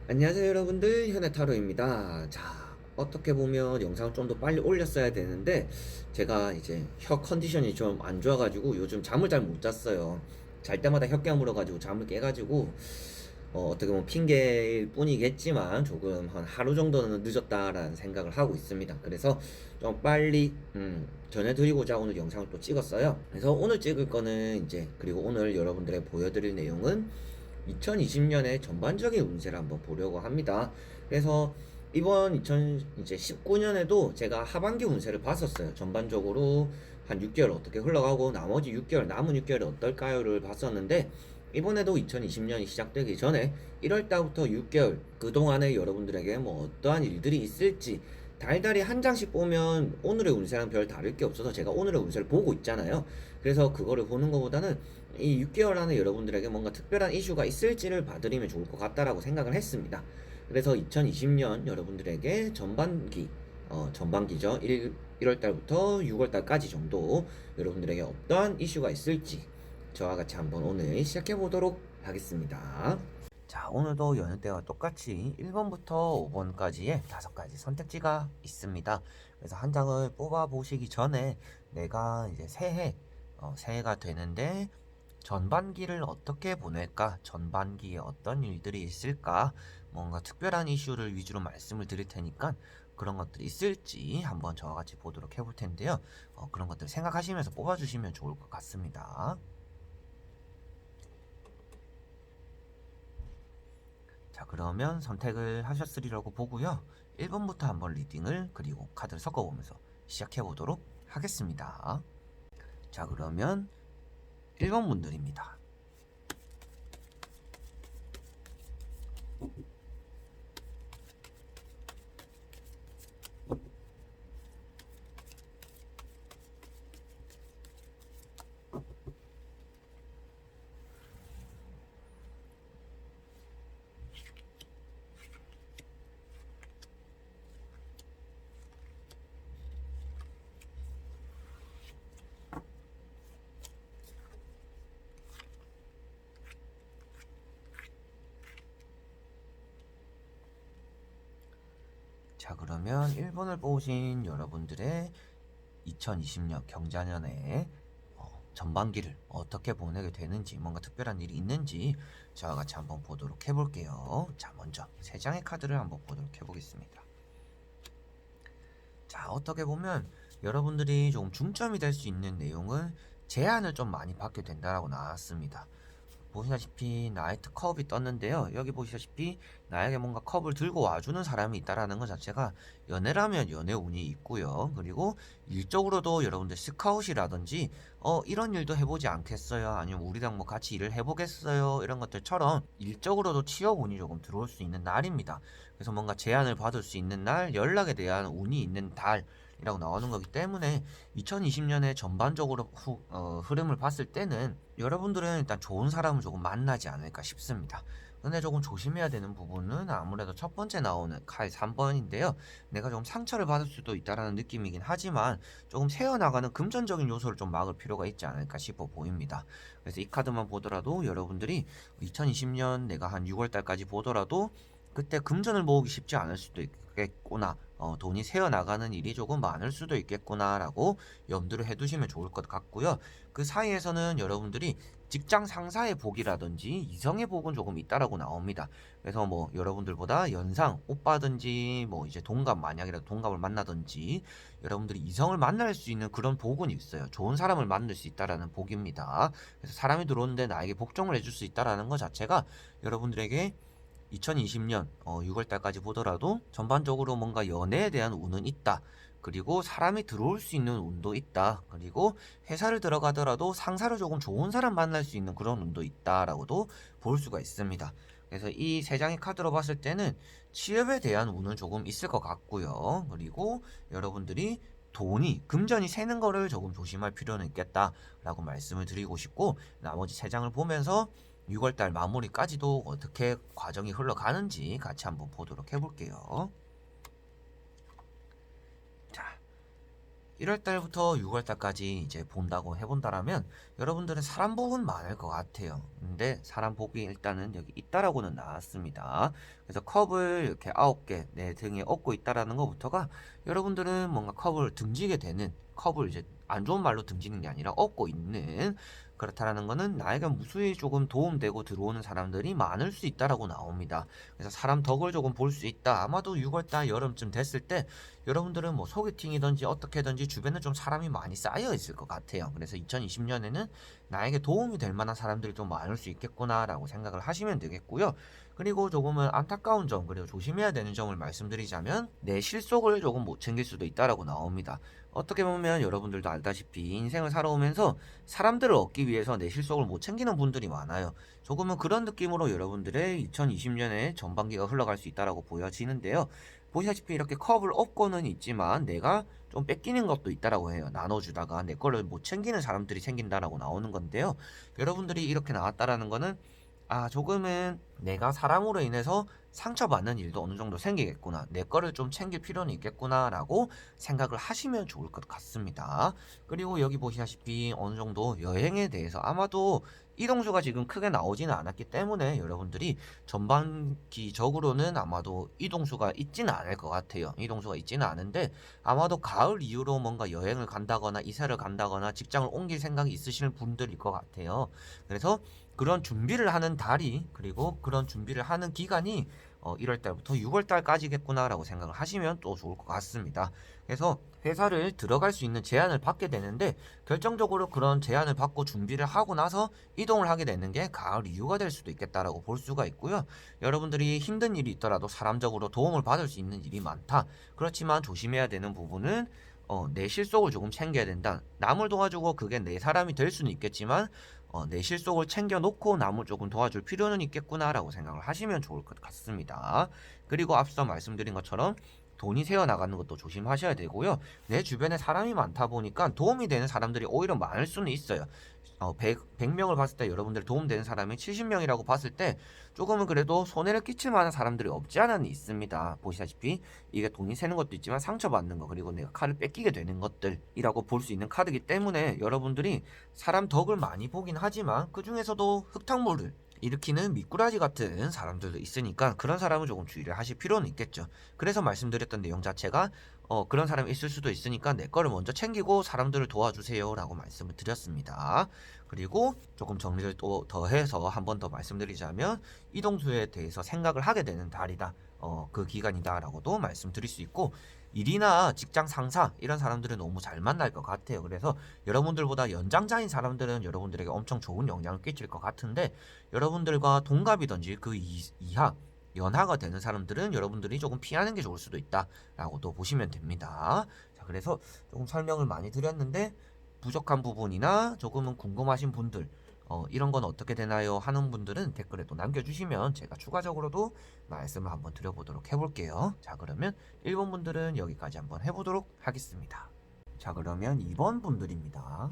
안녕하세요 여러분들, 현해타로입니다. 자, 어떻게 보면 영상을 좀 더 빨리 올렸어야 되는데 제가 이제 혀 컨디션이 좀 안 좋아가지고 요즘 잠을 잘 못 잤어요. 잘 때마다 혀 깨물어가지고 잠을 깨가지고 어떻게 보면 핑계일 뿐이겠지만 조금 한 하루 정도는 늦었다라는 생각을 하고 있습니다. 그래서 좀 빨리 전해드리고자 오늘 영상을 또 찍었어요. 그래서 오늘 찍을 거는 이제, 그리고 오늘 여러분들의 보여드릴 내용은 2020년의 전반적인 운세를 한번 보려고 합니다. 그래서 이번 2019년에도 제가 하반기 운세를 봤었어요. 전반적으로 한 6개월 어떻게 흘러가고 나머지 6개월, 남은 6개월이 어떨까요를 봤었는데, 이번에도 2020년이 시작되기 전에 1월 달부터 6개월 그동안에 여러분들에게 뭐 어떠한 일들이 있을지 달달이 한 장씩 보면 오늘의 운세랑 별 다를 게 없어서 제가 오늘의 운세를 보고 있잖아요. 그래서 그거를 보는 것보다는 이 6개월 안에 여러분들에게 뭔가 특별한 이슈가 있을지를 봐드리면 좋을 것 같다라고 생각을 했습니다. 그래서 2020년 여러분들에게 전반기죠. 1월 달부터 6월 달까지 정도 여러분들에게 어떠한 이슈가 있을지 저와 같이 한번 오늘 시작해 보도록 하겠습니다. 자, 오늘도 여느 때와 똑같이 1번부터 5번까지의 5가지 선택지가 있습니다. 그래서 한 장을 뽑아 보시기 전에 내가 이제 새해가 되는데 전반기를 어떻게 보낼까? 전반기에 어떤 일들이 있을까? 뭔가 특별한 이슈를 위주로 말씀을 드릴 테니까 그런 것들이 있을지 한번 저와 같이 보도록 해볼 텐데요. 그런 것들 생각하시면서 뽑아주시면 좋을 것 같습니다. 자, 그러면 선택을 하셨으리라고 보고요. 1번부터 한번 리딩을, 그리고 카드를 섞어보면서 시작해 보도록 하겠습니다. 자, 그러면 1번 분들입니다. 자, 그러면 1번을 뽑으신 여러분들의 2020년 경자년의 전반기를 어떻게 보내게 되는지, 뭔가 특별한 일이 있는지 저와 같이 한번 보도록 해볼게요. 자, 먼저 3장의 카드를 한번 보도록 해보겠습니다. 자, 어떻게 보면 여러분들이 조금 중점이 될 수 있는 내용은 제안을 좀 많이 받게 된다라고 나왔습니다. 보시다시피 나이트 컵이 떴는데요. 여기 보시다시피 나에게 뭔가 컵을 들고 와주는 사람이 있다라는 것 자체가 연애라면 연애 운이 있고요. 그리고 일적으로도 여러분들 스카웃이라든지 이런 일도 해보지 않겠어요? 아니면 우리랑 뭐 같이 일을 해보겠어요? 이런 것들처럼 일적으로도 취업 운이 조금 들어올 수 있는 날입니다. 그래서 뭔가 제안을 받을 수 있는 날, 연락에 대한 운이 있는 달이라고 나오는 거기 때문에 2020년에 전반적으로 흐름을 봤을 때는 여러분들은 일단 좋은 사람을 조금 만나지 않을까 싶습니다. 근데 조금 조심해야 되는 부분은 아무래도 첫 번째 나오는 칼 3번인데요. 내가 좀 상처를 받을 수도 있다라는 느낌이긴 하지만 조금 새어나가는 금전적인 요소를 좀 막을 필요가 있지 않을까 싶어 보입니다. 그래서 이 카드만 보더라도 여러분들이 2020년 내가 한 6월달까지 보더라도 그때 금전을 모으기 쉽지 않을 수도 있겠구나. 돈이 새어나가는 일이 조금 많을 수도 있겠구나라고 염두를 해두시면 좋을 것 같고요. 그 사이에서는 여러분들이 직장 상사의 복이라든지 이성의 복은 조금 있다라고 나옵니다. 그래서 뭐 여러분들보다 연상, 오빠든지 뭐 이제 동갑, 만약이라도 동갑을 만나든지 여러분들이 이성을 만날 수 있는 그런 복은 있어요. 좋은 사람을 만날 수 있다라는 복입니다. 그래서 사람이 들어오는데 나에게 복종을 해줄 수 있다라는 것 자체가 여러분들에게 2020년 6월달까지 보더라도 전반적으로 뭔가 연애에 대한 운은 있다. 그리고 사람이 들어올 수 있는 운도 있다. 그리고 회사를 들어가더라도 상사를 조금 좋은 사람 만날 수 있는 그런 운도 있다라고도 볼 수가 있습니다. 그래서 이 세 장의 카드로 봤을 때는 취업에 대한 운은 조금 있을 것 같고요. 그리고 여러분들이 금전이 새는 거를 조금 조심할 필요는 있겠다라고 말씀을 드리고 싶고, 나머지 세 장을 보면서 6월달 마무리까지도 어떻게 과정이 흘러가는지 같이 한번 보도록 해볼게요. 자, 1월 달부터 6월 달까지 이제 본다고 해본다라면 여러분들은 사람 복은 많을 것 같아요. 근데 사람 복이 일단은 여기 있다라고는 나왔습니다. 그래서 컵을 이렇게 9개 내 등에 업고 있다라는 것부터가 여러분들은 뭔가 컵을 등지게 되는, 컵을 이제 안 좋은 말로 등지는 게 아니라 업고 있는, 그렇다라는 거는 나에게 무수히 조금 도움되고 들어오는 사람들이 많을 수 있다라고 나옵니다. 그래서 사람 덕을 조금 볼 수 있다. 아마도 6월달 여름쯤 됐을 때 여러분들은 뭐 소개팅이든지 어떻게든지 주변에 좀 사람이 많이 쌓여 있을 것 같아요. 그래서 2020년에는 나에게 도움이 될 만한 사람들이 좀 많을 수 있겠구나라고 생각을 하시면 되겠고요. 그리고 조금은 안타까운 점, 그리고 조심해야 되는 점을 말씀드리자면 내 실속을 조금 못 챙길 수도 있다라고 나옵니다. 어떻게 보면 여러분들도 알다시피 인생을 살아오면서 사람들을 얻기 위해서 내 실속을 못 챙기는 분들이 많아요. 조금은 그런 느낌으로 여러분들의 2020년에 전반기가 흘러갈 수 있다라고 보여지는데요. 보시다시피 이렇게 컵을 업고는 있지만 내가 좀 뺏기는 것도 있다라고 해요. 나눠주다가 내 거를 못 챙기는 사람들이 생긴다라고 나오는 건데요. 여러분들이 이렇게 나왔다라는 거는 조금은 내가 사람으로 인해서 상처받는 일도 어느 정도 생기겠구나. 내 거를 좀 챙길 필요는 있겠구나라고 생각을 하시면 좋을 것 같습니다. 그리고 여기 보시다시피 어느 정도 여행에 대해서 아마도 이동수가 지금 크게 나오지는 않았기 때문에 여러분들이 전반기적으로는 아마도 이동수가 있지는 않을 것 같아요. 이동수가 있지는 않은데 아마도 가을 이후로 뭔가 여행을 간다거나 이사를 간다거나 직장을 옮길 생각이 있으시는 분들일 것 같아요. 그래서 그런 준비를 하는 달이, 그리고 그런 준비를 하는 기간이 1월 달부터 6월 달까지겠구나라고 생각을 하시면 또 좋을 것 같습니다. 그래서 회사를 들어갈 수 있는 제안을 받게 되는데 결정적으로 그런 제안을 받고 준비를 하고 나서 이동을 하게 되는 게 가을 이후가 될 수도 있겠다라고 볼 수가 있고요. 여러분들이 힘든 일이 있더라도 사람적으로 도움을 받을 수 있는 일이 많다. 그렇지만 조심해야 되는 부분은 내 실속을 조금 챙겨야 된다. 남을 도와주고 그게 내 사람이 될 수는 있겠지만 내 실속을 챙겨놓고 남을 조금 도와줄 필요는 있겠구나라고 생각을 하시면 좋을 것 같습니다. 그리고 앞서 말씀드린 것처럼 돈이 새어나가는 것도 조심하셔야 되고요. 내 주변에 사람이 많다 보니까 도움이 되는 사람들이 오히려 많을 수는 있어요. 100명을 봤을 때 여러분들 도움되는 사람이 70명이라고 봤을 때 조금은 그래도 손해를 끼칠 만한 사람들이 없지 않아 있습니다. 보시다시피 이게 돈이 새는 것도 있지만 상처받는 거, 그리고 내가 칼을 뺏기게 되는 것들이라고 볼 수 있는 카드이기 때문에 여러분들이 사람 덕을 많이 보긴 하지만 그 중에서도 흙탕물을 일으키는 미꾸라지 같은 사람들도 있으니까 그런 사람은 조금 주의를 하실 필요는 있겠죠. 그래서 말씀드렸던 내용 자체가 그런 사람이 있을 수도 있으니까 내 거를 먼저 챙기고 사람들을 도와주세요 라고 말씀을 드렸습니다. 그리고 조금 정리를 또 더해서 한 번 더 말씀드리자면 이동수에 대해서 생각을 하게 되는 달이다. 그 기간이다 라고도 말씀드릴 수 있고, 일이나 직장 상사 이런 사람들은 너무 잘 만날 것 같아요. 그래서 여러분들보다 연장자인 사람들은 여러분들에게 엄청 좋은 영향을 끼칠 것 같은데 여러분들과 동갑이든지 그 이하 연하가 되는 사람들은 여러분들이 조금 피하는 게 좋을 수도 있다라고도 보시면 됩니다. 자, 그래서 조금 설명을 많이 드렸는데 부족한 부분이나 조금은 궁금하신 분들 이런 건 어떻게 되나요? 하는 분들은 댓글에 또 남겨주시면 제가 추가적으로도 말씀을 한번 드려보도록 해볼게요. 자, 그러면 1번 분들은 여기까지 한번 해보도록 하겠습니다. 자, 그러면 2번 분들입니다.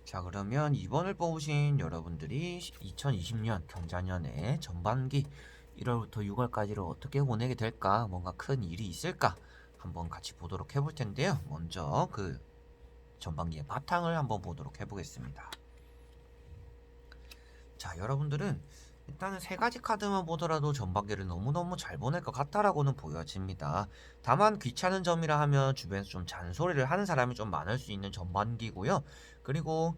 자, 그러면 2번을 뽑으신 여러분들이 2020년 경자년의 전반기 1월부터 6월까지를 어떻게 보내게 될까, 뭔가 큰 일이 있을까 한번 같이 보도록 해볼 텐데요. 먼저 그 전반기의 바탕을 한번 보도록 해보겠습니다. 자, 여러분들은 일단은 세 가지 카드만 보더라도 전반기를 너무너무 잘 보낼 것 같다라고는 보여집니다. 다만 귀찮은 점이라 하면 주변에서 좀 잔소리를 하는 사람이 좀 많을 수 있는 전반기고요. 그리고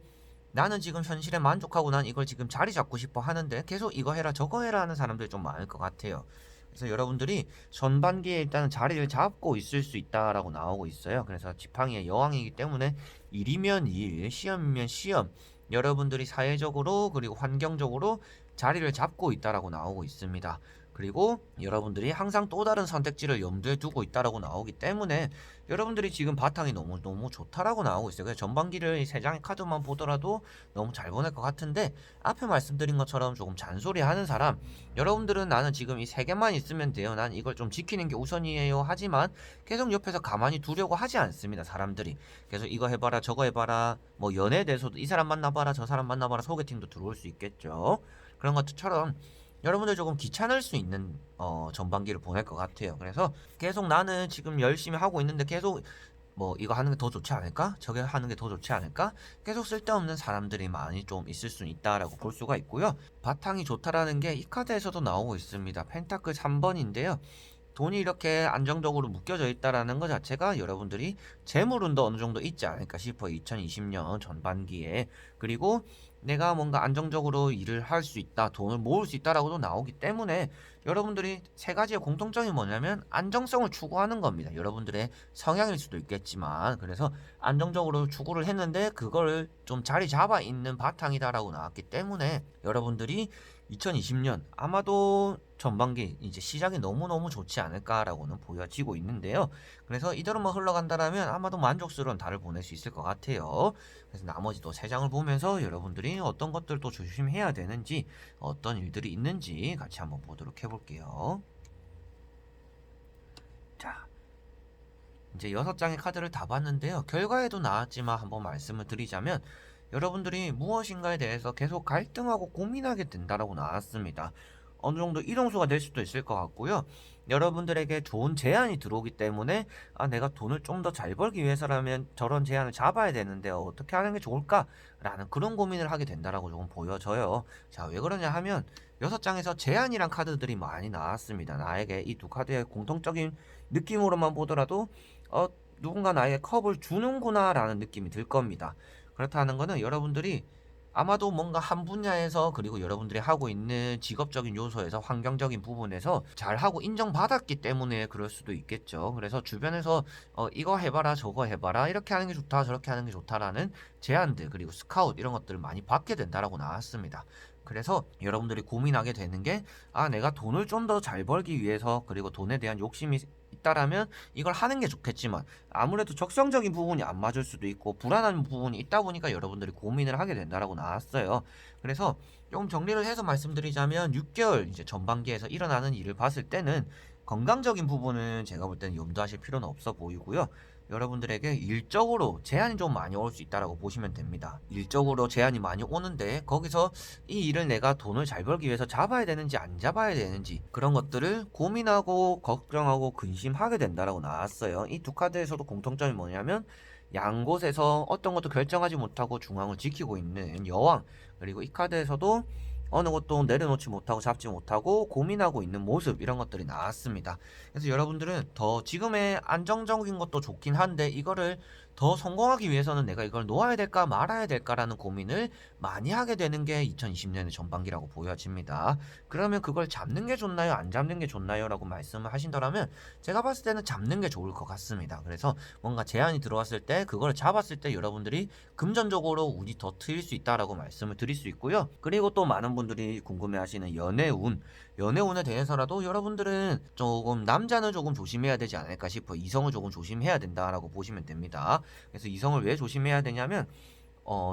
나는 지금 현실에 만족하고 난 이걸 지금 자리 잡고 싶어 하는데 계속 이거 해라 저거 해라 하는 사람들이 좀 많을 것 같아요. 그래서 여러분들이 전반기에 일단은 자리를 잡고 있을 수 있다라고 나오고 있어요. 그래서 지팡이의 여왕이기 때문에 일이면 일, 시험이면 시험, 여러분들이 사회적으로 그리고 환경적으로 자리를 잡고 있다라고 나오고 있습니다. 그리고 여러분들이 항상 또 다른 선택지를 염두에 두고 있다라고 나오기 때문에 여러분들이 지금 바탕이 너무 좋다라고 나오고 있어요. 그래서 전반기를 세 장의 카드만 보더라도 너무 잘 보낼 것 같은데, 앞에 말씀드린 것처럼 조금 잔소리 하는 사람, 여러분들은 나는 지금 이 세 개만 있으면 돼요, 난 이걸 좀 지키는 게 우선이에요 하지만 계속 옆에서 가만히 두려고 하지 않습니다. 사람들이 계속 이거 해봐라 저거 해봐라, 뭐 연애에 대해서도 이 사람 만나봐라 저 사람 만나봐라, 소개팅도 들어올 수 있겠죠. 그런 것처럼 여러분들 조금 귀찮을 수 있는 전반기를 보낼 것 같아요. 그래서 계속 나는 지금 열심히 하고 있는데 계속 뭐 이거 하는 게 더 좋지 않을까? 저게 하는 게 더 좋지 않을까? 계속 쓸데없는 사람들이 많이 좀 있을 수 있다라고 볼 수가 있고요. 바탕이 좋다라는 게 이 카드에서도 나오고 있습니다. 펜타클 3번인데요. 돈이 이렇게 안정적으로 묶여져 있다라는 것 자체가 여러분들이 재물운도 어느 정도 있지 않을까 싶어요. 2020년 전반기에. 그리고 내가 뭔가 안정적으로 일을 할 수 있다, 돈을 모을 수 있다라고도 나오기 때문에 여러분들이 세 가지의 공통점이 뭐냐면 안정성을 추구하는 겁니다. 여러분들의 성향일 수도 있겠지만, 그래서 안정적으로 추구를 했는데 그걸 좀 자리 잡아 있는 바탕이다라고 나왔기 때문에 여러분들이 2020년 아마도 전반기 이제 시작이 너무너무 좋지 않을까라고는 보여지고 있는데요. 그래서 이대로만 흘러간다라면 아마도 만족스러운 달을 보낼 수 있을 것 같아요. 그래서 나머지 또 세 장을 보면서 여러분들이 어떤 것들도 조심해야 되는지, 어떤 일들이 있는지 같이 한번 보도록 해볼게요. 자, 이제 6장의 카드를 다 봤는데요. 결과에도 나왔지만 한번 말씀을 드리자면, 여러분들이 무엇인가에 대해서 계속 갈등하고 고민하게 된다라고 나왔습니다. 어느 정도 이동수가 될 수도 있을 것 같고요. 여러분들에게 좋은 제안이 들어오기 때문에 내가 돈을 좀 더 잘 벌기 위해서라면 저런 제안을 잡아야 되는데 어떻게 하는 게 좋을까? 라는 그런 고민을 하게 된다라고 조금 보여져요. 자, 왜 그러냐 하면 6장에서 제안이란 카드들이 많이 나왔습니다. 나에게 이 두 카드의 공통적인 느낌으로만 보더라도 어, 누군가 나에게 컵을 주는구나 라는 느낌이 들 겁니다. 그렇다는 거는 여러분들이 아마도 뭔가 한 분야에서, 그리고 여러분들이 하고 있는 직업적인 요소에서, 환경적인 부분에서 잘하고 인정받았기 때문에 그럴 수도 있겠죠. 그래서 주변에서 이거 해봐라 저거 해봐라, 이렇게 하는 게 좋다 저렇게 하는 게 좋다라는 제안들, 그리고 스카웃 이런 것들을 많이 받게 된다라고 나왔습니다. 그래서 여러분들이 고민하게 되는 게, 내가 돈을 좀 더 잘 벌기 위해서, 그리고 돈에 대한 욕심이 있다라면 이걸 하는 게 좋겠지만 아무래도 적성적인 부분이 안 맞을 수도 있고 불안한 부분이 있다 보니까 여러분들이 고민을 하게 된다라고 나왔어요. 그래서 좀 정리를 해서 말씀드리자면 6개월 이제 전반기에서 일어나는 일을 봤을 때는 건강적인 부분은 제가 볼 때는 염두하실 필요는 없어 보이고요. 여러분들에게 일적으로 제한이 좀 많이 올 수 있다라고 보시면 됩니다. 일적으로 제한이 많이 오는데 거기서 이 일을 내가 돈을 잘 벌기 위해서 잡아야 되는지 안 잡아야 되는지 그런 것들을 고민하고 걱정하고 근심하게 된다라고 나왔어요. 이 두 카드에서도 공통점이 뭐냐면 양곳에서 어떤 것도 결정하지 못하고 중앙을 지키고 있는 여왕, 그리고 이 카드에서도 어느 것도 내려놓지 못하고 잡지 못하고 고민하고 있는 모습, 이런 것들이 나왔습니다. 그래서 여러분들은 더 지금의 안정적인 것도 좋긴 한데 이거를 더 성공하기 위해서는 내가 이걸 놓아야 될까 말아야 될까라는 고민을 많이 하게 되는 게 2020년의 전반기라고 보여집니다. 그러면 그걸 잡는 게 좋나요? 안 잡는 게 좋나요? 라고 말씀을 하신다면 제가 봤을 때는 잡는 게 좋을 것 같습니다. 그래서 뭔가 제안이 들어왔을 때 그걸 잡았을 때 여러분들이 금전적으로 운이 더 트일 수 있다라고 말씀을 드릴 수 있고요. 그리고 또 많은 분들이 궁금해하시는 연애운에 대해서라도 여러분들은 조금 남자는 조금 조심해야 되지 않을까 싶어. 이성을 조금 조심해야 된다라고 보시면 됩니다. 그래서 이성을 왜 조심해야 되냐면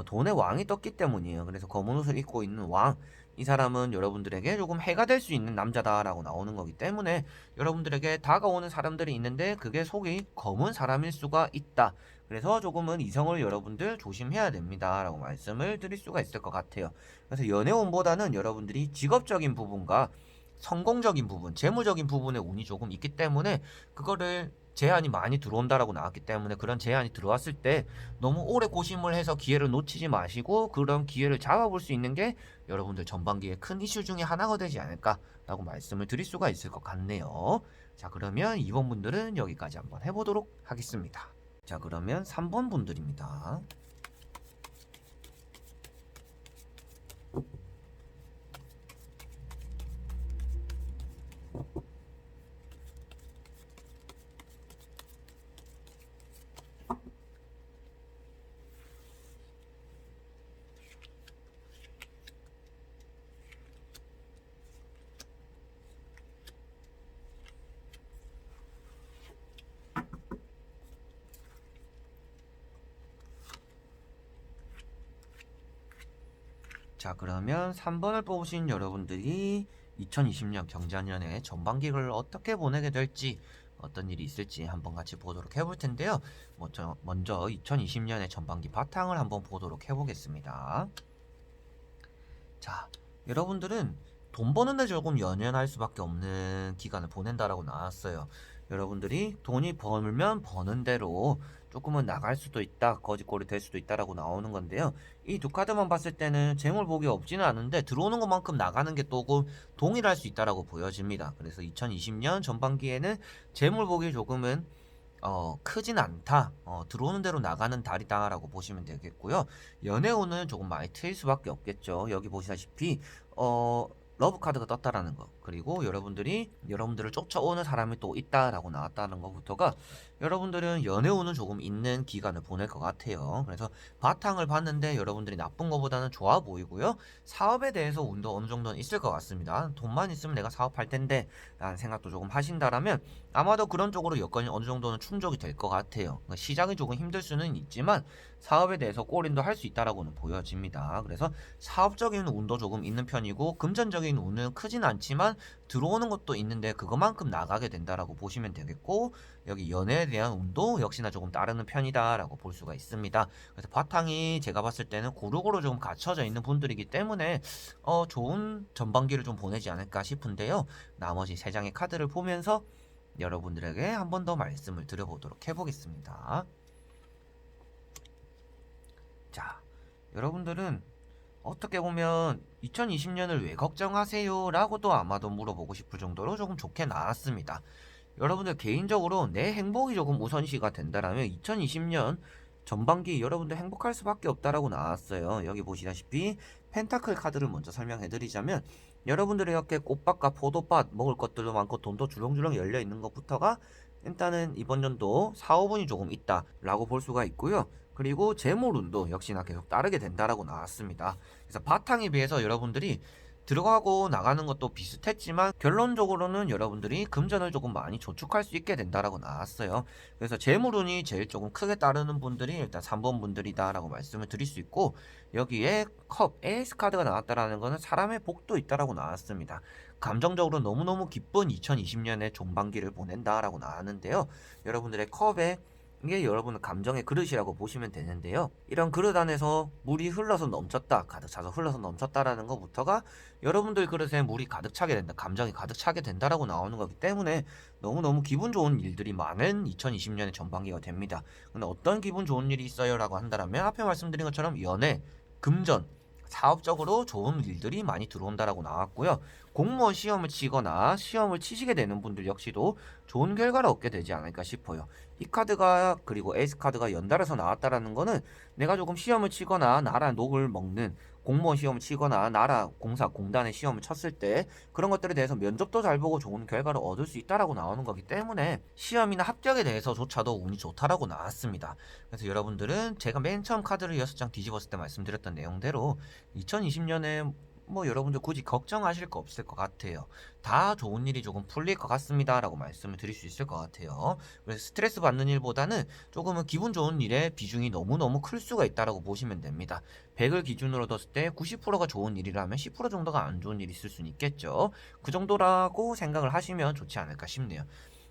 돈의 왕이 떴기 때문이에요. 그래서 검은 옷을 입고 있는 왕, 이 사람은 여러분들에게 조금 해가 될 수 있는 남자다라고 나오는 거기 때문에 여러분들에게 다가오는 사람들이 있는데 그게 속이 검은 사람일 수가 있다. 그래서 조금은 이성을 여러분들 조심해야 됩니다라고 말씀을 드릴 수가 있을 것 같아요. 그래서 연애운보다는 여러분들이 직업적인 부분과 성공적인 부분, 재무적인 부분에 운이 조금 있기 때문에 그거를 제한이 많이 들어온다라고 나왔기 때문에 그런 제한이 들어왔을 때 너무 오래 고심을 해서 기회를 놓치지 마시고 그런 기회를 잡아볼 수 있는 게 여러분들 전반기에 큰 이슈 중에 하나가 되지 않을까라고 말씀을 드릴 수가 있을 것 같네요. 자, 그러면 2번 분들은 여기까지 한번 해보도록 하겠습니다. 자, 그러면 3번 분들입니다. 자, 그러면 3번을 뽑으신 여러분들이 2020년 경자년에 전반기를 어떻게 보내게 될지, 어떤 일이 있을지 한번 같이 보도록 해볼 텐데요. 먼저 2020년의 전반기 바탕을 한번 보도록 해보겠습니다. 자, 여러분들은 돈 버는데 조금 연연할 수밖에 없는 기간을 보낸다라고 나왔어요. 여러분들이 돈이 벌면 버는 대로 조금은 나갈 수도 있다, 거지꼴이 될 수도 있다라고 나오는 건데요. 이 두 카드만 봤을 때는 재물복이 없지는 않은데 들어오는 것만큼 나가는 게 조금 동일할 수 있다라고 보여집니다. 그래서 2020년 전반기에는 재물복이 조금은 크진 않다. 들어오는 대로 나가는 달이다라고 보시면 되겠고요. 연애운은 조금 많이 트일 수밖에 없겠죠. 여기 보시다시피, 러브 카드가 떴다라는 거. 그리고 여러분들을 쫓아오는 사람이 또 있다라고 나왔다는 것부터가 여러분들은 연애운은 조금 있는 기간을 보낼 것 같아요. 그래서 바탕을 봤는데 여러분들이 나쁜 것보다는 좋아 보이고요. 사업에 대해서 운도 어느 정도는 있을 것 같습니다. 돈만 있으면 내가 사업할 텐데 라는 생각도 조금 하신다라면 아마도 그런 쪽으로 여건이 어느 정도는 충족이 될 것 같아요. 그러니까 시작이 조금 힘들 수는 있지만 사업에 대해서 골인도 할 수 있다라고는 보여집니다. 그래서 사업적인 운도 조금 있는 편이고 금전적인 운은 크진 않지만 들어오는 것도 있는데 그것만큼 나가게 된다라고 보시면 되겠고 여기 연애에 대한 운도 역시나 조금 따르는 편이다라고 볼 수가 있습니다. 그래서 바탕이 제가 봤을 때는 고루고루 좀 갖춰져 있는 분들이기 때문에 좋은 전반기를 좀 보내지 않을까 싶은데요. 나머지 세 장의 카드를 보면서 여러분들에게 한 번 더 말씀을 드려보도록 해보겠습니다. 자, 여러분들은 어떻게 보면 2020년을 왜 걱정하세요? 라고도 아마도 물어보고 싶을 정도로 조금 좋게 나왔습니다. 여러분들 개인적으로 내 행복이 조금 우선시가 된다라면 2020년 전반기 여러분들 행복할 수밖에 없다라고 나왔어요. 여기 보시다시피 펜타클 카드를 먼저 설명해 드리자면 여러분들이 이렇게 꽃밭과 포도밭 먹을 것들도 많고 돈도 주렁주렁 열려 있는 것부터가 일단은 이번 연도 사업운이 조금 있다라고 볼 수가 있고요. 그리고 재물운도 역시나 계속 따르게 된다라고 나왔습니다. 그래서 바탕에 비해서 여러분들이 들어가고 나가는 것도 비슷했지만 결론적으로는 여러분들이 금전을 조금 많이 저축할 수 있게 된다라고 나왔어요. 그래서 재물운이 제일 조금 크게 따르는 분들이 일단 3번 분들이다라고 말씀을 드릴 수 있고 여기에 컵 에이스 카드가 나왔다라는 것은 사람의 복도 있다라고 나왔습니다. 감정적으로 너무너무 기쁜 2020년의 종반기를 보낸다라고 나왔는데요. 여러분들의 컵에 이게 여러분의 감정의 그릇이라고 보시면 되는데요. 이런 그릇 안에서 물이 흘러서 넘쳤다, 가득 차서 흘러서 넘쳤다라는 것부터가 여러분들 그릇에 물이 가득 차게 된다, 감정이 가득 차게 된다라고 나오는 거기 때문에 너무너무 기분 좋은 일들이 많은 2020년의 전반기가 됩니다. 근데 어떤 기분 좋은 일이 있어요라고 한다면 앞에 말씀드린 것처럼 연애, 금전, 사업적으로 좋은 일들이 많이 들어온다라고 나왔고요. 공무원 시험을 치거나 시험을 치시게 되는 분들 역시도 좋은 결과를 얻게 되지 않을까 싶어요. 이 카드가 그리고 에이스 카드가 연달아서 나왔다라는 거는 내가 조금 시험을 치거나 나라 녹을 먹는 공무원 시험을 치거나 나라 공사 공단의 시험을 쳤을 때 그런 것들에 대해서 면접도 잘 보고 좋은 결과를 얻을 수 있다라고 나오는 거기 때문에 시험이나 합격에 대해서조차도 운이 좋다라고 나왔습니다. 그래서 여러분들은 제가 맨 처음 카드를 6장 뒤집었을 때 말씀드렸던 내용대로 2020년에 여러분들 굳이 걱정하실 거 없을 것 같아요. 다 좋은 일이 조금 풀릴 것 같습니다. 라고 말씀을 드릴 수 있을 것 같아요. 그래서 스트레스 받는 일보다는 조금은 기분 좋은 일의 비중이 너무너무 클 수가 있다라고 보시면 됩니다. 100을 기준으로 뒀을 때 90%가 좋은 일이라면 10% 정도가 안 좋은 일이 있을 수는 있겠죠. 그 정도라고 생각을 하시면 좋지 않을까 싶네요.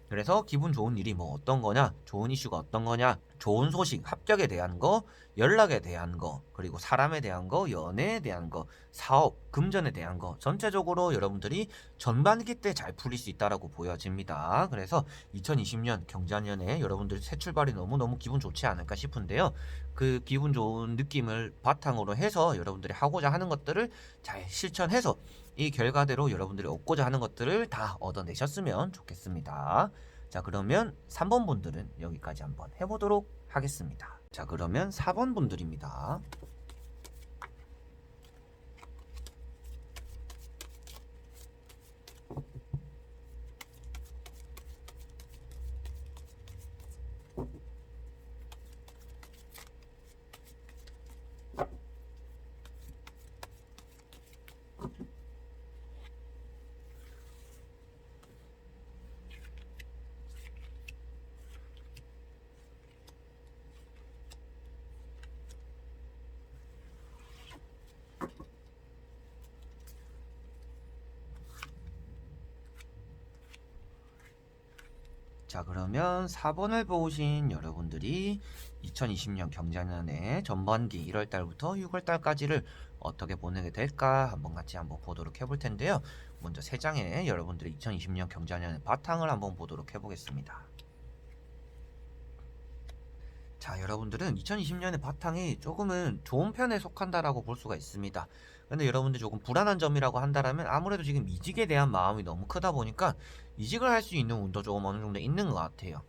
그래서 기분 좋은 일이 어떤 거냐, 좋은 이슈가 어떤 거냐, 좋은 소식, 합격에 대한 거, 연락에 대한 거, 그리고 사람에 대한 거, 연애에 대한 거, 사업, 금전에 대한 거, 전체적으로 여러분들이 전반기 때 잘 풀릴 수 있다라고 보여집니다. 그래서 2020년 경자년에 여러분들 새 출발이 너무너무 기분 좋지 않을까 싶은데요. 그 기분 좋은 느낌을 바탕으로 해서 여러분들이 하고자 하는 것들을 잘 실천해서 이 결과대로 여러분들이 얻고자 하는 것들을 다 얻어내셨으면 좋겠습니다. 자, 그러면 3번 분들은 여기까지 한번 해보도록 하겠습니다. 자, 그러면 4번 분들입니다. 자, 그러면 4번을 보신 여러분들이 2020년 경자년의 전반기 1월달부터 6월달까지를 어떻게 보내게 될까 한번 보도록 해볼 텐데요. 먼저 3장의 여러분들의 2020년 경자년의 바탕을 한번 보도록 해보겠습니다. 자, 여러분들은 2020년의 바탕이 조금은 좋은 편에 속한다라고 볼 수가 있습니다. 근데 여러분들 조금 불안한 점이라고 한다면 아무래도 지금 이직에 대한 마음이 너무 크다 보니까 이직을 할 수 있는 운도 조금 어느 정도 있는 것 같아요.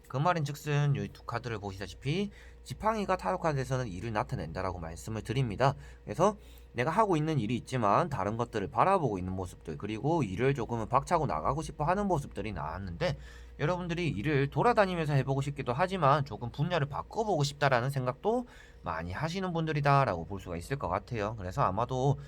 그 말인즉슨 이 두 카드를 보시다시피 지팡이가 타로 카드에서는 일을 나타낸다라고 말씀을 드립니다. 그래서 내가 하고 있는 일이 있지만 다른 것들을 바라보고 있는 모습들, 그리고 일을 조금은 박차고 나가고 싶어 하는 모습들이 나왔는데, 여러분들이 일을 돌아다니면서 해보고 싶기도 하지만 조금 분야를 바꿔보고 싶다라는 생각도 많이 하시는 분들이다라고 볼 수가 있을 것 같아요. 그래서 아마도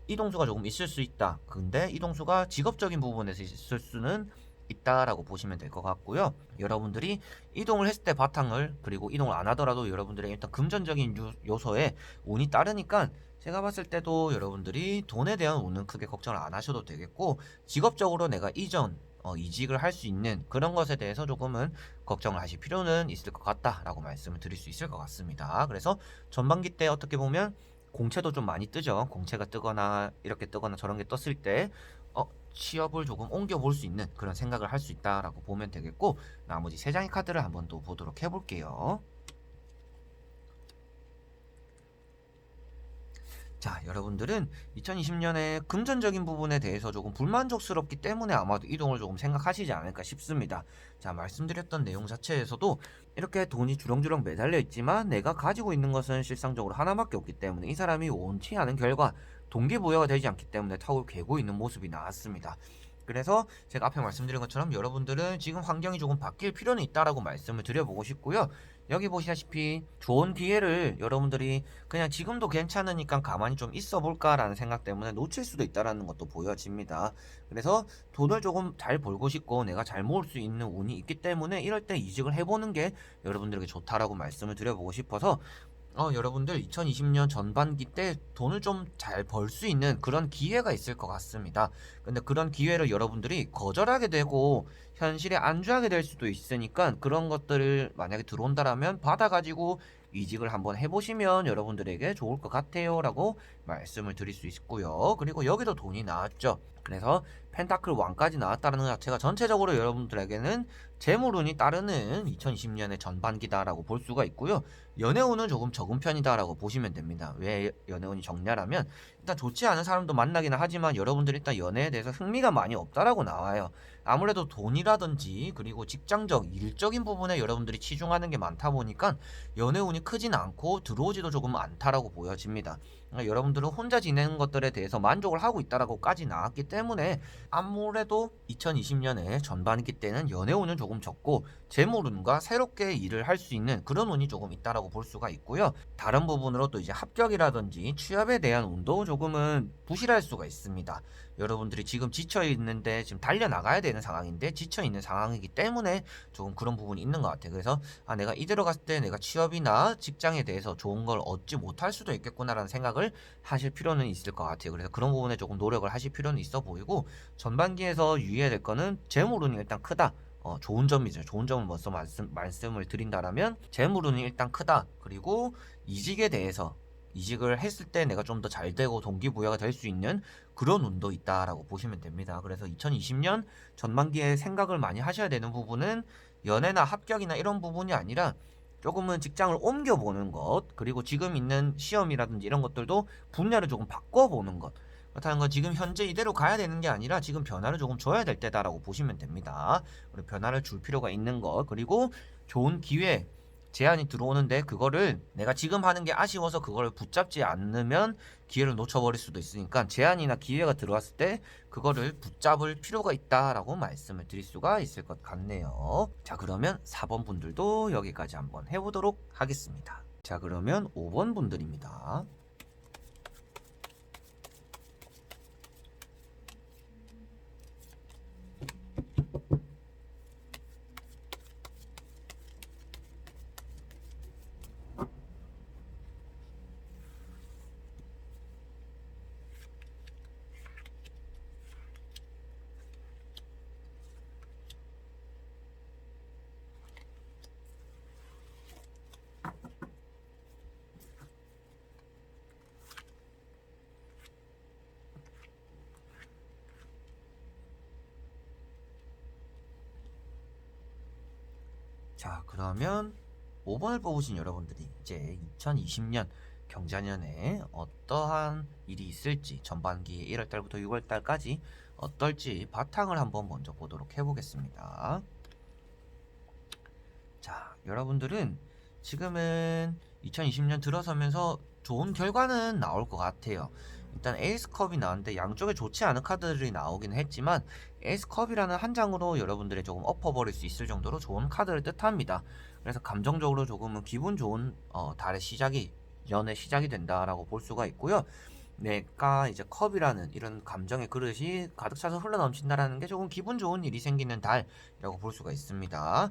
이동수가 조금 있을 수 있다. 근데 이동수가 직업적인 부분에서 있을 수는 있다라고 보시면 될 것 같고요. 여러분들이 이동을 했을 때 바탕을, 그리고 이동을 안 하더라도 여러분들의 일단 금전적인 요소에 운이 따르니까 제가 봤을 때도 여러분들이 돈에 대한 운은 크게 걱정을 안 하셔도 되겠고, 직업적으로 내가 이직을 할 수 있는 그런 것에 대해서 조금은 걱정을 하실 필요는 있을 것 같다라고 말씀을 드릴 수 있을 것 같습니다. 그래서 전반기 때 어떻게 보면 공채도 좀 많이 뜨죠. 공채가 뜨거나 이렇게 뜨거나 저런 게 떴을 때 취업을 조금 옮겨볼 수 있는 그런 생각을 할 수 있다라고 보면 되겠고, 나머지 3장의 카드를 한번 또 보도록 해볼게요. 자, 여러분들은 2020년에 금전적인 부분에 대해서 조금 불만족스럽기 때문에 아마도 이동을 조금 생각하시지 않을까 싶습니다. 자, 말씀드렸던 내용 자체에서도 이렇게 돈이 주렁주렁 매달려 있지만 내가 가지고 있는 것은 실상적으로 하나밖에 없기 때문에 이 사람이 원치 않은 결과 동기부여가 되지 않기 때문에 턱을 괴고 있는 모습이 나왔습니다. 그래서 제가 앞에 말씀드린 것처럼 여러분들은 지금 환경이 조금 바뀔 필요는 있다라고 말씀을 드려보고 싶고요. 여기 보시다시피 좋은 기회를 여러분들이 그냥 지금도 괜찮으니까 가만히 좀 있어 볼까라는 생각 때문에 놓칠 수도 있다라는 것도 보여집니다. 그래서 돈을 조금 잘 벌고 싶고 내가 잘 모을 수 있는 운이 있기 때문에 이럴 때 이직을 해보는 게 여러분들에게 좋다라고 말씀을 드려보고 싶어서, 여러분들 2020년 전반기 때 돈을 좀 잘 벌 수 있는 그런 기회가 있을 것 같습니다. 근데 그런 기회를 여러분들이 거절하게 되고 현실에 안주하게 될 수도 있으니까, 그런 것들을 만약에 들어온다라면 받아가지고 이직을 한번 해보시면 여러분들에게 좋을 것 같아요 라고 말씀을 드릴 수 있고요. 그리고 여기도 돈이 나왔죠. 그래서 펜타클 왕까지 나왔다는 것 자체가 전체적으로 여러분들에게는 재물운이 따르는 2020년의 전반기다라고 볼 수가 있고요. 연애운은 조금 적은 편이다라고 보시면 됩니다. 왜 연애운이 적냐라면, 일단 좋지 않은 사람도 만나기는 하지만 여러분들이 일단 연애에 대해서 흥미가 많이 없다라고 나와요. 아무래도 돈이라든지 그리고 직장적, 일적인 부분에 여러분들이 치중하는 게 많다 보니까 연애운이 크진 않고 들어오지도 조금 않다라고 보여집니다. 그러니까 여러분들은 혼자 지내는 것들에 대해서 만족을 하고 있다라고까지 나왔기 때문에 아무래도 2020년에 전반기 때는 연애운은 조금 적고 재물운과 새롭게 일을 할 수 있는 그런 운이 조금 있다라고 볼 수가 있고요. 다른 부분으로 또 이제 합격이라든지 취업에 대한 운도 조금은 부실할 수가 있습니다. 여러분들이 지금 지쳐 있는데 지금 달려 나가야 되는 상황인데 지쳐 있는 상황이기 때문에 조금 그런 부분이 있는 것 같아요. 그래서 내가 이대로 갔을 때 내가 취업이나 직장에 대해서 좋은 걸 얻지 못할 수도 있겠구나라는 생각을 하실 필요는 있을 것 같아요. 그래서 그런 부분에 조금 노력을 하실 필요는 있어 보이고, 전반기에서 유의해야 될 거는 재물운이 일단 크다. 좋은 점이죠. 좋은 점을 먼저 말씀을 드린다라면 재물운이 일단 크다. 그리고 이직에 대해서 이직을 했을 때 내가 좀 더 잘 되고 동기부여가 될 수 있는 그런 운도 있다라고 보시면 됩니다. 그래서 2020년 전반기에 생각을 많이 하셔야 되는 부분은 연애나 합격이나 이런 부분이 아니라 조금은 직장을 옮겨보는 것, 그리고 지금 있는 시험이라든지 이런 것들도 분야를 조금 바꿔보는 것. 그렇다는 건 지금 현재 이대로 가야 되는 게 아니라 지금 변화를 조금 줘야 될 때다라고 보시면 됩니다. 그리고 변화를 줄 필요가 있는 것, 그리고 좋은 기회, 제안이 들어오는데 그거를 내가 지금 하는 게 아쉬워서 그걸 붙잡지 않으면 기회를 놓쳐버릴 수도 있으니까, 제안이나 기회가 들어왔을 때 그거를 붙잡을 필요가 있다라고 말씀을 드릴 수가 있을 것 같네요. 자, 그러면 4번 분들도 여기까지 한번 해보도록 하겠습니다. 자, 그러면 5번 분들입니다. 자, 그러면 5번을 뽑으신 여러분들이 이제 2020년 경자년에 어떠한 일이 있을지, 전반기 1월달부터 6월달까지 어떨지 바탕을 한번 먼저 보도록 해보겠습니다. 자, 여러분들은 지금은 2020년 들어서면서 좋은 결과는 나올 것 같아요. 일단 에이스컵이 나왔는데 양쪽에 좋지 않은 카드들이 나오긴 했지만 에이스컵이라는 한 장으로 여러분들이 조금 엎어버릴 수 있을 정도로 좋은 카드를 뜻합니다. 그래서 감정적으로 조금은 기분 좋은 달의 시작이, 연의 시작이 된다라고 볼 수가 있고요. 내가 이제 컵이라는 이런 감정의 그릇이 가득 차서 흘러넘친다라는 게 조금 기분 좋은 일이 생기는 달이라고 볼 수가 있습니다.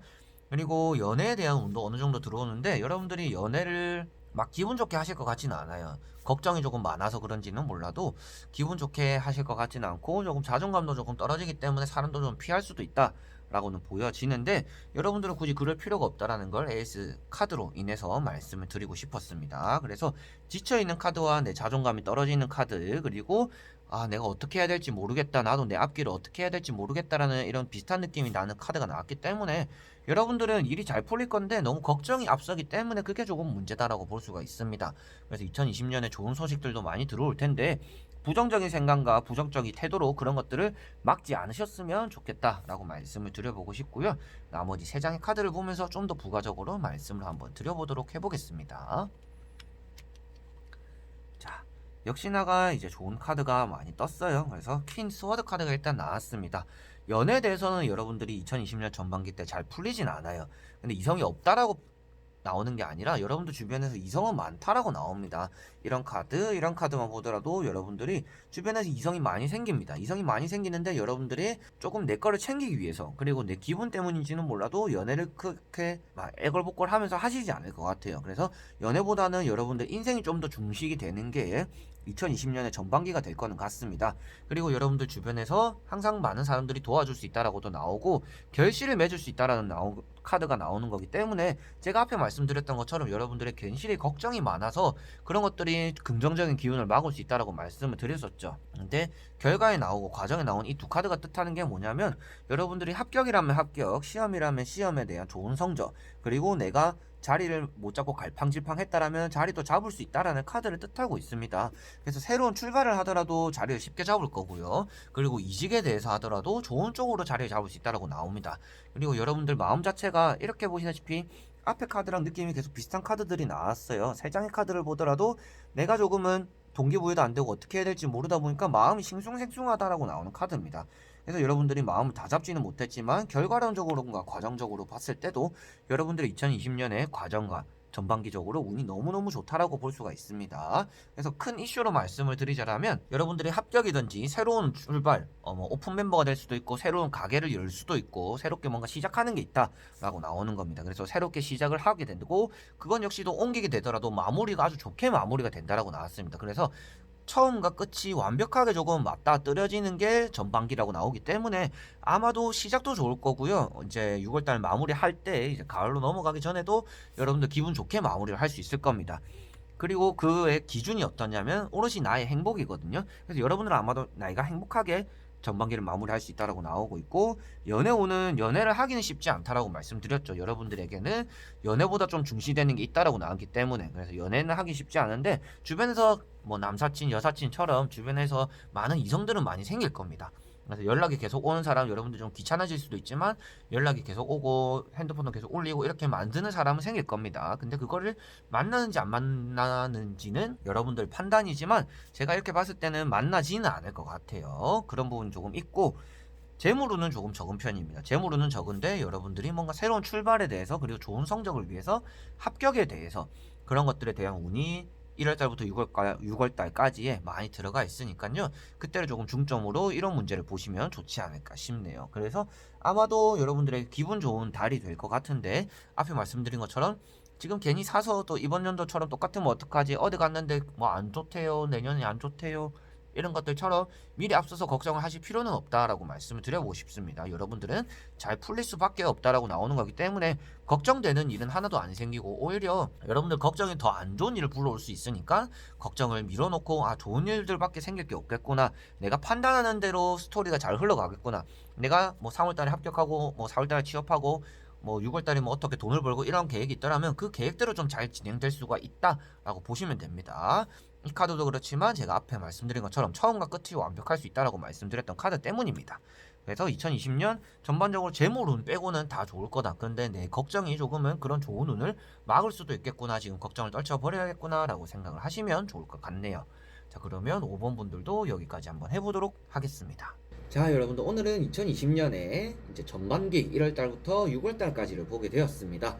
그리고 연애에 대한 운도 어느 정도 들어오는데 여러분들이 연애를 막 기분 좋게 하실 것 같지는 않아요. 걱정이 조금 많아서 그런지는 몰라도 기분 좋게 하실 것 같지는 않고 조금 자존감도 조금 떨어지기 때문에 사람도 좀 피할 수도 있다 라고는 보여지는데, 여러분들은 굳이 그럴 필요가 없다라는 걸 에이스 카드로 인해서 말씀을 드리고 싶었습니다. 그래서 지쳐있는 카드와 내 자존감이 떨어지는 카드, 그리고 내가 어떻게 해야 될지 모르겠다, 나도 내 앞길을 어떻게 해야 될지 모르겠다라는 이런 비슷한 느낌이 나는 카드가 나왔기 때문에 여러분들은 일이 잘 풀릴 건데 너무 걱정이 앞서기 때문에 그게 조금 문제다라고 볼 수가 있습니다. 그래서 2020년에 좋은 소식들도 많이 들어올 텐데 부정적인 생각과 부정적인 태도로 그런 것들을 막지 않으셨으면 좋겠다라고 말씀을 드려보고 싶고요. 나머지 3장의 카드를 보면서 좀 더 부가적으로 말씀을 한번 드려보도록 해보겠습니다. 자, 역시나가 이제 좋은 카드가 많이 떴어요. 그래서 퀸 스워드 카드가 일단 나왔습니다. 연애에 대해서는 여러분들이 2020년 전반기 때 잘 풀리진 않아요. 근데 이성이 없다라고 나오는 게 아니라 여러분들 주변에서 이성은 많다라고 나옵니다. 이런 카드만 보더라도 여러분들이 주변에서 이성이 많이 생깁니다. 이성이 많이 생기는데 여러분들이 조금 내 거를 챙기기 위해서, 그리고 내 기분 때문인지는 몰라도 연애를 그렇게 막 애걸복걸 하면서 하시지 않을 것 같아요. 그래서 연애보다는 여러분들 인생이 좀 더 중식이 되는 게 2020년의 전반기가 될 거는 같습니다. 그리고 여러분들 주변에서 항상 많은 사람들이 도와줄 수 있다라고도 나오고 결실을 맺을 수 있다라는 카드가 나오는 거기 때문에 제가 앞에 말씀드렸던 것처럼 여러분들의 괜시리 걱정이 많아서 그런 것들이 긍정적인 기운을 막을 수 있다라고 말씀을 드렸었죠. 근데 결과에 나오고 과정에 나온 이 두 카드가 뜻하는 게 뭐냐면, 여러분들이 합격이라면 합격, 시험이라면 시험에 대한 좋은 성적, 그리고 내가 자리를 못 잡고 갈팡질팡했다라면 자리도 잡을 수 있다라는 카드를 뜻하고 있습니다. 그래서 새로운 출발을 하더라도 자리를 쉽게 잡을 거고요. 그리고 이직에 대해서 하더라도 좋은 쪽으로 자리를 잡을 수 있다라고 나옵니다. 그리고 여러분들 마음 자체가 이렇게 보시다시피 앞에 카드랑 느낌이 계속 비슷한 카드들이 나왔어요. 3장의 카드를 보더라도 내가 조금은 동기부여도 안 되고 어떻게 해야 될지 모르다 보니까 마음이 싱숭생숭하다라고 나오는 카드입니다. 그래서 여러분들이 마음을 다 잡지는 못했지만 결과론적으로가 과정적으로 봤을 때도 여러분들이 2020년의 과정과 전반기적으로 운이 너무너무 좋다라고 볼 수가 있습니다. 그래서 큰 이슈로 말씀을 드리자면 여러분들이 합격이든지 새로운 출발, 오픈 멤버가 될 수도 있고 새로운 가게를 열 수도 있고 새롭게 뭔가 시작하는 게 있다라고 나오는 겁니다. 그래서 새롭게 시작을 하게 되고 그건 역시도 옮기게 되더라도 마무리가 아주 좋게 마무리가 된다라고 나왔습니다. 그래서 처음과 끝이 완벽하게 조금 맞닿아뜨려지는 게 전반기라고 나오기 때문에 아마도 시작도 좋을 거고요. 이제 6월달 마무리할 때 이제 가을로 넘어가기 전에도 여러분들 기분 좋게 마무리를 할 수 있을 겁니다. 그리고 그의 기준이 어떠냐면 오롯이 나의 행복이거든요. 그래서 여러분들은 아마도 나이가 행복하게 전반기를 마무리할 수 있다라고 나오고 있고, 연애운은 연애를 하기는 쉽지 않다라고 말씀드렸죠. 여러분들에게는 연애보다 좀 중시되는 게 있다라고 나왔기 때문에, 그래서 연애는 하기 쉽지 않은데 주변에서 뭐 남사친 여사친처럼 주변에서 많은 이성들은 많이 생길 겁니다. 그래서 연락이 계속 오는 사람, 여러분들 좀 귀찮아질 수도 있지만 연락이 계속 오고 핸드폰도 계속 울리고 이렇게 만드는 사람은 생길 겁니다. 근데 그거를 만나는지 안 만나는지는 여러분들 판단이지만 제가 이렇게 봤을 때는 만나지는 않을 것 같아요. 그런 부분 조금 있고, 재물운은 조금 적은 편입니다. 재물운은 적은데 여러분들이 뭔가 새로운 출발에 대해서, 그리고 좋은 성적을 위해서, 합격에 대해서 그런 것들에 대한 운이 1월달부터 6월달까지에 많이 들어가 있으니까요. 그때를 조금 중점으로 이런 문제를 보시면 좋지 않을까 싶네요. 그래서 아마도 여러분들의 기분 좋은 달이 될 것 같은데, 앞에 말씀드린 것처럼 지금 괜히 사서 또 이번 연도처럼 똑같으면 어떡하지, 어디 갔는데 뭐 안 좋대요, 내년이 안 좋대요, 이런 것들처럼 미리 앞서서 걱정을 하실 필요는 없다라고 말씀을 드려보고 싶습니다. 여러분들은 잘 풀릴 수밖에 없다라고 나오는 거기 때문에 걱정되는 일은 하나도 안 생기고, 오히려 여러분들 걱정이 더 안 좋은 일을 불러올 수 있으니까 걱정을 밀어놓고 좋은 일들밖에 생길 게 없겠구나, 내가 판단하는 대로 스토리가 잘 흘러가겠구나, 내가 뭐 3월달에 합격하고 뭐 4월달에 취업하고 뭐 6월달에 뭐 어떻게 돈을 벌고 이런 계획이 있더라면 그 계획대로 좀 잘 진행될 수가 있다라고 보시면 됩니다. 이 카드도 그렇지만 제가 앞에 말씀드린 것처럼 처음과 끝이 완벽할 수 있다라고 말씀드렸던 카드 때문입니다. 그래서 2020년 전반적으로 재물운 빼고는 다 좋을 거다. 근데 내 걱정이 조금은 그런 좋은 운을 막을 수도 있겠구나. 지금 걱정을 떨쳐버려야겠구나 라고 생각을 하시면 좋을 것 같네요. 자, 그러면 5번 분들도 여기까지 한번 해보도록 하겠습니다. 자, 여러분들 오늘은 2020년에 이제 전반기 1월 달부터 6월 달까지를 보게 되었습니다.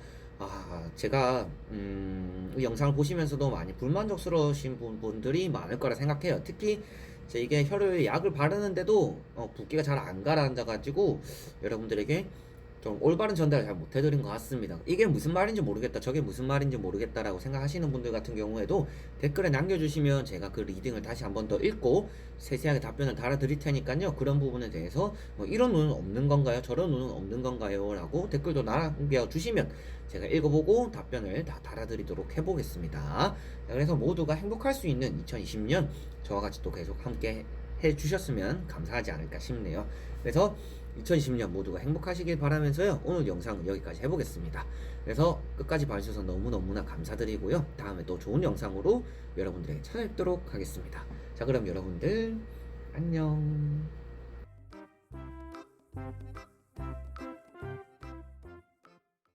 제가 이 영상을 보시면서도 많이 불만족스러우신 분들이 많을 거라 생각해요. 특히 이게 혀를 약을 바르는데도 붓기가 잘 안 가라앉아가지고 여러분들에게 좀 올바른 전달을 잘 못해드린 것 같습니다. 이게 무슨 말인지 모르겠다, 저게 무슨 말인지 모르겠다라고 생각하시는 분들 같은 경우에도 댓글에 남겨주시면 제가 그 리딩을 다시 한번 더 읽고 세세하게 답변을 달아드릴 테니까요. 그런 부분에 대해서 뭐 이런 운은 없는 건가요? 저런 운은 없는 건가요? 라고 댓글도 남겨주시면 제가 읽어보고 답변을 다 달아드리도록 해보겠습니다. 그래서 모두가 행복할 수 있는 2020년 저와 같이 또 계속 함께 해주셨으면 감사하지 않을까 싶네요. 그래서 2020년 모두가 행복하시길 바라면서요, 오늘 영상은 여기까지 해보겠습니다. 그래서 끝까지 봐주셔서 너무너무나 감사드리고요, 다음에 또 좋은 영상으로 여러분들에게 찾아뵙도록 하겠습니다. 자, 그럼 여러분들 안녕.